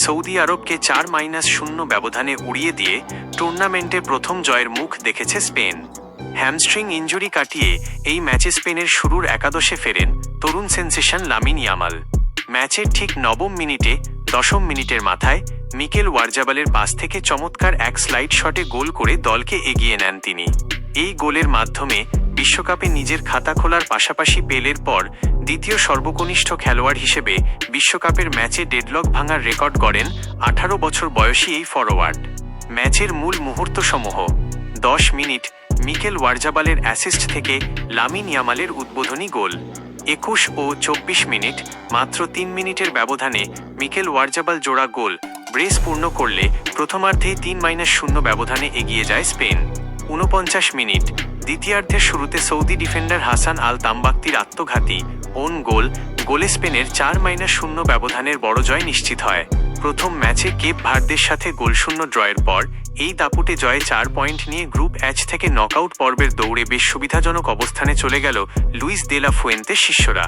Saudi আরবকে 4-0 ব্যবধানে উড়িয়ে দিয়ে টুর্নামেন্টে প্রথম জয়ের মুখ দেখেছে স্পেন। হ্যামস্ট্রিং ইনজুরি কাটিয়ে এই ম্যাচে স্পেনের শুরুর একাদশে ফেরেন তরুণ সেন্সেশন লামিন ইয়ামাল। ম্যাচের ঠিক 9 মিনিটে 10 মিনিটের মাথায় মিকেল ওয়ারজাবালের পাস থেকে চমৎকার এক স্লাইড শটে গোল করে দলকে এগিয়ে নেন তিনি। এই গোলের মাধ্যমে বিশ্বকাপে নিজের খাতা খোলার পাশাপাশি পেলের পর দ্বিতীয় সর্বকনিষ্ঠ খেলোয়াড় হিসেবে বিশ্বকাপের ম্যাচে ডেডলক ভাঙার রেকর্ড গড়েন 18 বছর বয়সী এই ফরোয়ার্ড। ম্যাচের মূল মুহূর্তসমূহ: 10 মিনিট মিকেল ওয়ারজাবালের অ্যাসিস্ট থেকে লামিন ইয়ামালের উদ্বোধনী গোল। 21 ও 24 মিনিট মাত্র 3 মিনিটের ব্যবধানে মিকেল ওয়ারজাবাল জোড়া গোল ব্রেস পূর্ণ করলে প্রথমার্ধেই 3-0 ব্যবধানে এগিয়ে যায় স্পেন। 49 মিনিট দ্বিতীয়ার্ধের শুরুতে সৌদি ডিফেন্ডার হাসান আল তাম্বাক্তির আত্মঘাতী ওন গোলে স্পেনের 4-0 ব্যবধানের বড় জয় নিশ্চিত হয়। প্রথম ম্যাচে কেপ ভার্দের সাথে গোলশূন্য ড্রয়ের পর এই দাপুটে জয়ে 4 পয়েন্ট নিয়ে গ্রুপ এইচ থেকে নকআউট পর্বের দৌড়ে বেশ সুবিধাজনক অবস্থানে চলে গেল লুইস দে লা ফুয়েন্তের শিষ্যরা।